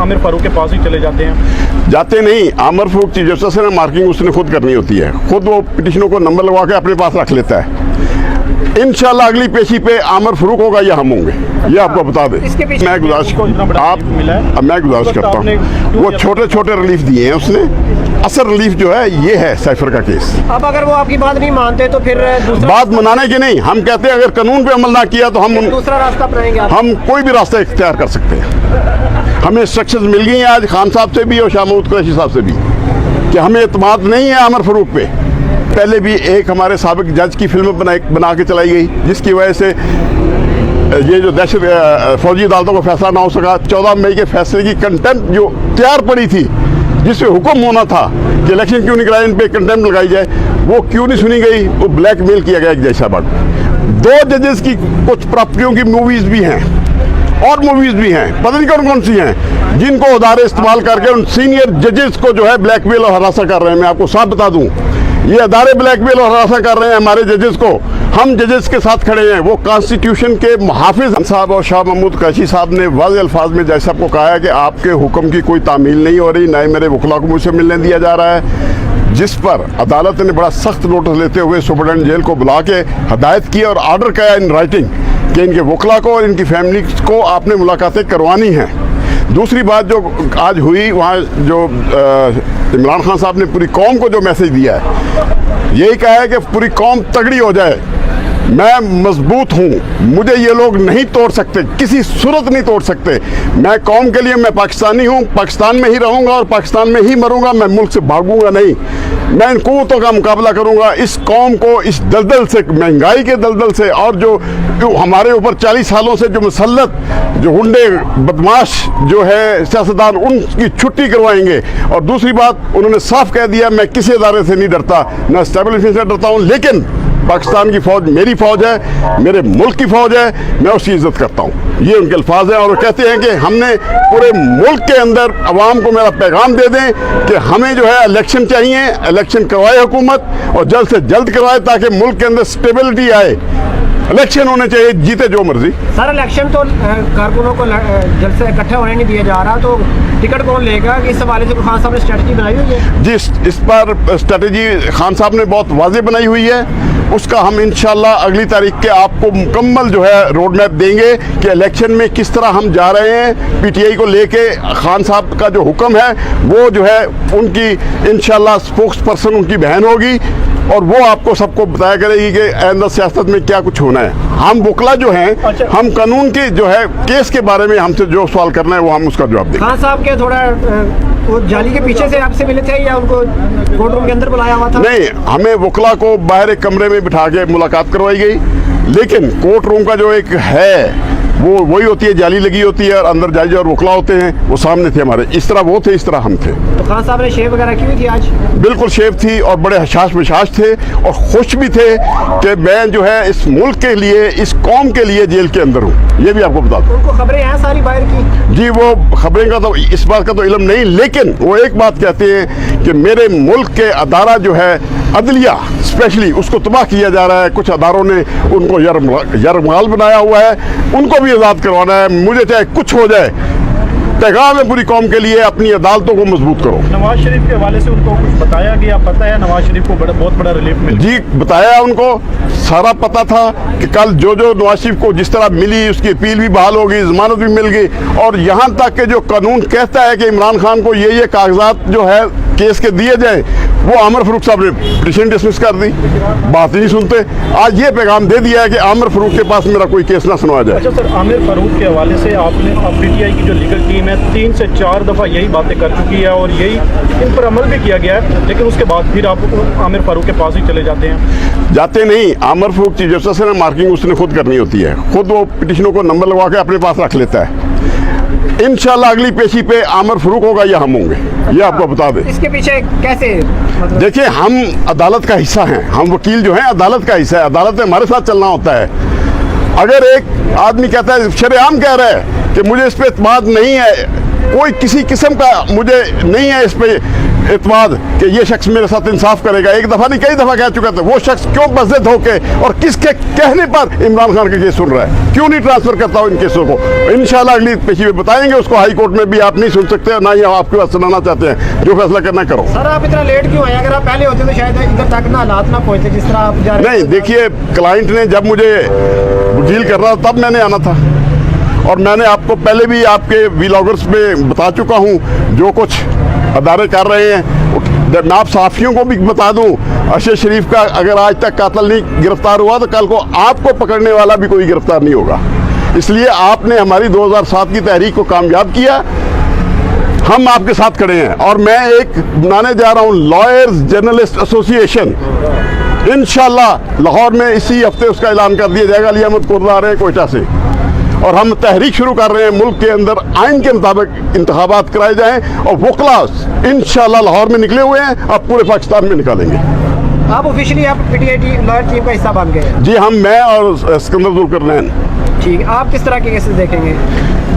आमिर फारूक के पास ही चले जाते हैं? जाते नहीं, आमिर फारूक चीफ जस्टिस से मार्किंग उसने खुद करनी होती है, खुद वो पिटिशनों को नंबर लगवा के अपने पास रख लेता है। इंशाल्लाह अगली पेशी पे आमिर फारूक होगा या हम होंगे, ये आपको बता दें। मैं गुजारिश करता हूँ, वो छोटे छोटे रिलीफ दिए हैं उसने, असल रिलीफ जो है ये है साइफर का केस। अब अगर वो आपकी बात नहीं मानते तो फिर बात मनाने की नहीं, हम कहते हैं अगर कानून पे अमल ना किया तो हम दूसरा रास्ता अपनाएंगे। हम कोई भी रास्ता इख्तियार कर सकते हैं। हमें इंस्ट्रक्शंस मिल गई हैं आज खान साहब से भी और शाह महमूद कुरैशी साहब से भी कि हमें एतमाद नहीं है आमिर फारूक पे। पहले भी एक हमारे साबिक जज की फिल्म बना के चलाई गई, जिसकी वजह से ये जो दहशत फौजी अदालतों का फैसला ना हो सका। 14 मई के फैसले की कंटेम्प्ट जो तैयार पड़ी थी, जिसपे हुक्म होना था कि इलेक्शन क्यों नहीं कराए, इन पे कंटेम्प्ट लगाई जाए, वो क्यों नहीं सुनी गई? वो ब्लैकमेल किया गया एक जैशाबाद। 2 जजेस की कुछ प्रॉपर्टियों की मूवीज भी हैं और मूवीज भी हैं, पता नहीं कौन कौन सी हैं, जिनको अदारे इस्तेमाल करके उन सीनियर जजेस को जो है ब्लैकमेल और हरासा कर रहे हैं। मैं आपको साफ बता दूं, ये अदारे ब्लैकमेल और हरासा कर रहे हैं हमारे जजेस को। हम जजेस के साथ खड़े हैं। वो कॉन्स्टिट्यूशन के मुहाफिज साहब और शाह महमूद कुरैशी साहब ने वाज़ेह अल्फाज में जज साहब को कहा है कि आपके हुक्म की कोई तामील नहीं हो रही, ना ही मेरे वकला को मुझसे मिलने दिया जा रहा है। जिस पर अदालत ने बड़ा सख्त नोटिस लेते हुए सुपरडेंट जेल को बुला के हदायत की और ऑर्डर किया इन राइटिंग कि इनके वकला को और इनकी फैमिली को आपने मुलाकातें करवानी हैं। दूसरी बात जो आज हुई, वहाँ जो इमरान खान साहब ने पूरी कौम को जो मैसेज दिया है, यही कहा है कि पूरी कौम तगड़ी हो जाए, मैं मजबूत हूँ, मुझे ये लोग नहीं तोड़ सकते, किसी सूरत नहीं तोड़ सकते। मैं कौम के लिए, मैं पाकिस्तानी हूँ, पाकिस्तान में ही रहूँगा और पाकिस्तान में ही मरूँगा, मैं मुल्क से भागूंगा नहीं। मैं इन कुव्वतों का मुकाबला करूँगा, इस कौम को इस दलदल से, महंगाई के दलदल से, और जो हमारे ऊपर 40 सालों से जो मुसल्लत जो गुंडे बदमाश जो है सियासतदान, उनकी छुट्टी करवाएंगे। और दूसरी बात, उन्होंने साफ कह दिया मैं किसी अदारे से नहीं डरता, ना एस्टेब्लिशमेंट से डरता हूँ, लेकिन पाकिस्तान की फ़ौज मेरी फ़ौज है, मेरे मुल्क की फ़ौज है, मैं उसकी इज़्ज़त करता हूँ। ये उनके अल्फाज हैं। और वो कहते हैं कि हमने पूरे मुल्क के अंदर अवाम को मेरा पैगाम दे दें कि हमें जो है इलेक्शन चाहिए, इलेक्शन करवाए हुकूमत, और जल्द से जल्द करवाए ताकि मुल्क के अंदर स्टेबिलिटी आए। इलेक्शन होने चाहिए, जीते जो मर्जी। सर इलेक्शन तो कारकुनों को जल्द से इकट्ठा होने नहीं दिया जा रहा, तो टिकट कौन लेगा? इस हवाले से खान साहब ने स्ट्रेटजी बनाई हुई है? जी, इस पर स्ट्रेटजी खान साहब ने बहुत वाज़ेह बनाई हुई है। उसका हम इंशाल्लाह अगली तारीख के आपको मुकम्मल जो है रोड मैप देंगे कि इलेक्शन में किस तरह हम जा रहे हैं। पीटीआई को लेके खान साहब का जो हुक्म है, वो जो है उनकी इंशाल्लाह स्पोक्स पर्सन उनकी बहन होगी, और वो आपको सबको बताया करेगी कि आइंदा सियासत में क्या कुछ होना है। हम वकला जो हैं, हम कानून के जो है केस के बारे में हमसे जो सवाल करना है वो हम उसका जवाब देंगे। खान साहब के थोड़ा वो जाली के पीछे से आपसे मिले थे या उनको कोर्ट रूम के अंदर बुलाया हुआ था? नहीं, हमें वकला को बाहर एक कमरे में बिठा के मुलाकात करवाई गई, लेकिन कोर्ट रूम का जो एक है वो वही होती है, जाली लगी होती है, और अंदर जज और वकला होते हैं, वो सामने थे हमारे। इस तरह वो थे, इस तरह हम थे। तो खान साहब ने शेव वगैरह की हुई थी आज? बिल्कुल शेव थी, और बड़े हशाश विशाश थे और खुश भी थे कि मैं जो है इस मुल्क के लिए, इस कौम के लिए जेल के अंदर हूँ। ये भी आपको बता दूँ। उनको खबरें हैं सारी बाहर की? जी, वो खबरें का तो इस बात का तो इल्म नहीं, लेकिन वो एक बात कहते हैं कि मेरे मुल्क के अदारा जो है अदलिया स्पेशली, उसको तबाह किया जा रहा है। कुछ अदारों ने उनको यरमाल बनाया हुआ है, उनको भी आज़ाद करवाना है। मुझे चाहे कुछ हो जाए, पैगाम है पूरी कौम के लिए, अपनी अदालतों को मजबूत करो। नवाज शरीफ के हवाले से उनको कुछ बताया गया? पता है नवाज शरीफ को बहुत बड़ा रिलीफ मिला? जी, बताया, उनको सारा पता था कि कल जो नवाज शरीफ को जिस तरह मिली, उसकी अपील भी बहाल हो गई, जमानत भी मिल गई, और यहाँ तक कि जो कानून कहता है कि इमरान खान को ये कागजात जो है केस के दिए जाए, वो आमिर फारूक साहब ने पिटीशन डिसमिस कर दी, बात ही नहीं सुनते। आज ये पैगाम दे दिया है कि आमिर फारूक के पास मेरा कोई केस ना सुनवाया जाए। अच्छा सर, आमिर फारूक के हवाले से आपने पीटीआई की जो लीगल टीम है 3 से 4 दफ़ा यही बातें कर चुकी है और यही इन पर अमल भी किया गया है, लेकिन उसके बाद फिर आप आमिर फारूक के पास ही चले जाते हैं? जाते नहीं, आमिर फारूक चीफ जस्टिस से मार्किंग उसने खुद करनी होती है, खुद वो पिटिशनों को नंबर लगवा के अपने पास रख लेता है। इंशाल्लाह अगली पेशी पे आमिर फारूक होगा या हम होंगे, ये आपको बता दें। इसके पीछे कैसे मतलब? देखिए, हम अदालत का हिस्सा हैं, हम वकील जो हैं अदालत का हिस्सा है, अदालत में हमारे साथ चलना होता है। अगर एक आदमी कहता है, शरेआम कह रहा है कि मुझे इस पर एतमाद नहीं है, कोई किसी किस्म का मुझे नहीं है इस पर एतमाद कि ये शख्स मेरे साथ इंसाफ करेगा, एक दफ़ा नहीं कई दफ़ा कह चुका था, वो शख्स क्यों बज़द होके और किसके कहने पर इमरान खान का केस सुन रहा है, क्यों नहीं ट्रांसफ़र करता इन केसों को। इंशाल्लाह अगली पेशी में बताएंगे उसको। हाई कोर्ट में भी आप नहीं सुन सकते और ना ही आपके पास सुनाना चाहते हैं, जो फैसला करना करो। सर आप इतना लेट क्यों आए? अगर आप पहले होते तो शायद इधर तक ना हालात ना पहुंचते जिस तरह आप जा रहे नहीं, देखिए, क्लाइंट ने जब मुझे डील कर रहा था तब मैंने आना था, और मैंने आपको पहले भी आपके व्लॉगर्स में बता चुका हूं जो कुछ अदारे कर रहे हैं। मैं आप साफियों को भी बता दूं, अरशद शरीफ का अगर आज तक कातिल नहीं गिरफ्तार हुआ तो कल को आपको पकड़ने वाला भी कोई गिरफ्तार नहीं होगा। इसलिए आपने हमारी 2007 की तहरीक को कामयाब किया, हम आपके साथ खड़े हैं। और मैं एक बनाने जा रहा हूं लॉयर्स जर्नलिस्ट एसोसिएशन, इंशाल्लाह लाहौर में इसी हफ्ते उसका ऐलान कर दिया जाएगा। अली अहमद कुर्रा आ रहे हैं कोयटा से, और हम तहरीक शुरू कर रहे हैं मुल्क के अंदर आइन के मुताबिक इंतखाबात कराए जाएं, और वकला इंशाल्लाह लाहौर में निकले हुए हैं, अब पूरे पाकिस्तान में निकालेंगे। आप ऑफिशियली आप पीटीआई लॉयर टीम का हिस्सा बन गए हैं? जी, मैं और सिकंदर जुल्करनैन। ठीक, आप किस तरह के केसेस देखेंगे?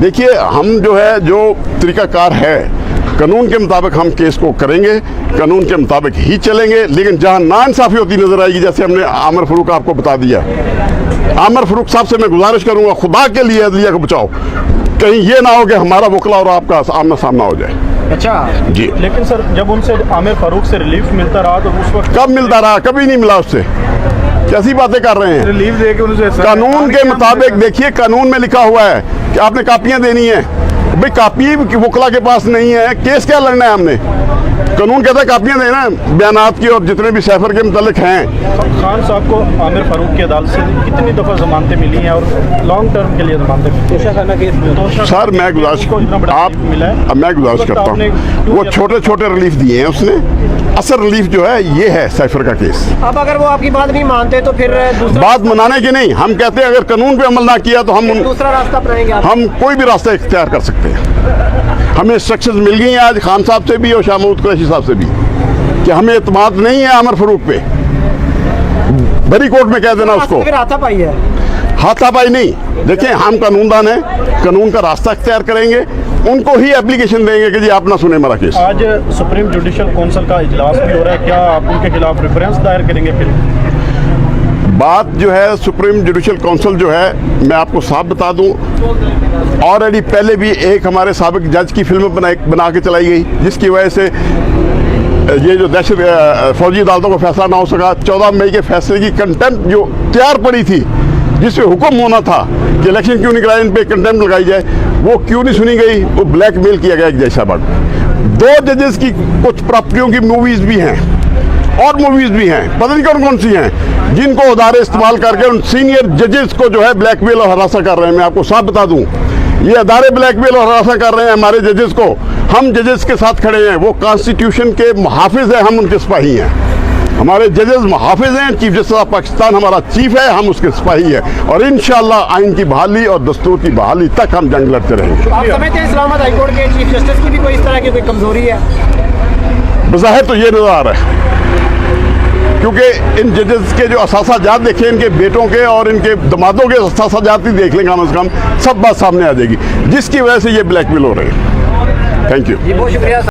देखिए, हम जो है जो तरीकाकार है कानून के मुताबिक हम केस को करेंगे, कानून के मुताबिक ही चलेंगे। लेकिन जहां नाइंसाफ़ी होती नजर आएगी, जैसे हमने आमिर फारूक आपको बता दिया, आमिर फारूक साहब से मैं गुजारिश करूंगा, खुदा के लिए अदलिया को बचाओ, कहीं ये ना हो कि हमारा वकला और आपका आमना सामना हो जाए। अच्छा जी, लेकिन सर जब उनसे आमिर फारूक से रिलीफ मिलता रहा तो उस वक्त कब मिलता रहा? कभी नहीं मिला उससे। कैसी बातें कर रहे हैं? रिलीफ दे के उनसे कानून के मुताबिक देखिए, कानून में लिखा हुआ है कि आपने कापियां देनी है। भाई कापी वकला के पास नहीं है, केस क्या लड़ना है हमने? कानून कहता है कापियां देना है बयानात की, और जितने भी सैफर के मुतालिक हैं। खान साहब को आमिर फारूक की अदालत से कितनी दफ़ा जमानतें मिली हैं और लॉन्ग टर्म के लिए जमानतें मिली? सर मैं गुजारिश करता हूँ, वो छोटे छोटे रिलीफ दिए हैं उसने, असल रिलीफ जो है ये है सैफर का केस। अब अगर वो आपकी बात नहीं मानते तो फिर दूसरा बात मनाने की नहीं, हम कहते हैं अगर कानून पे अमल ना किया तो हम दूसरा रास्ता अपनाएंगे आप? हम कोई भी रास्ता इख्तियार कर सकते हैं। हमें इंस्ट्रक्शंस मिल गई हैं आज खान साहब से भी और शाह महमूद कुरैशी साहब से भी कि हमें एतमाद नहीं है आमिर फारूक पे। बड़ी कोर्ट में कह देना उसको, फिर हाथापाई है। हाथापाई नहीं। देखिए, हम कानूनदान हैं, कानून का रास्ता इख्तियार करेंगे, उनको ही एप्लीकेशन देंगे कि जी आप ना सुने हमारा केस। आज सुप्रीम जुडिशल काउंसिल का इजलास भी हो रहा है, क्या आप उनके खिलाफ रेफरेंस दायर करेंगे? फिर बात जो है सुप्रीम जुडिशल काउंसिल जो है, मैं आपको साफ बता दूं, ऑलरेडी पहले भी एक हमारे साबिक जज की फिल्म बना के चलाई गई, जिसकी वजह से ये जो दहशत फौजी अदालतों को फैसला ना हो सका। 14 मई के फैसले की कंटेम्प्ट जो तैयार पड़ी थी, जिसपे हुक्म होना था कि इलेक्शन क्यों नहीं कराए, इन पे कंटेम्प्ट लगाई जाए, वो क्यों नहीं सुनी गई? वो ब्लैकमेल किया गया एक जैशाबाद। 2 जजेस की कुछ प्रॉपर्टियों की मूवीज़ भी हैं और मूवीज़ भी हैं, पता नहीं कौन कौन सी हैं, जिनको उदारे इस्तेमाल करके उन सीनियर जजेस को जो है ब्लैकमेल और हरासा कर रहे हैं। मैं आपको साफ बता दूं, ये अदारे ब्लैकमेल और हरासा कर रहे हैं हमारे जजेस को। हम जजेस के साथ खड़े हैं, वो कॉन्स्टिट्यूशन के मुहाफिज हैं, हम उनके सिपाही हैं। हमारे जजेस मुहाफिज हैं, चीफ जस्टिस ऑफ पाकिस्तान हमारा चीफ है, हम उसके सिपाही हैं, और इंशाल्लाह आइन की बहाली और दस्तूर की बहाली तक हम जंग लड़ते रहेंगे। आप समझते हैं इस्लामाबाद हाई कोर्ट के चीफ जस्टिस की भी कोई इस तरह की कोई कमजोरी है? बज़ाहिर तो ये नजर आ रहा है, क्योंकि इन जजेस के जो असासाजात देखें, इनके बेटों के और इनके दमादों के असासाजात ही देख लें कम से कम, सब बात सामने आ जाएगी, जिसकी वजह से ये ब्लैकमेल हो रहे हैं। Thank you. जी बहुत शुक्रिया।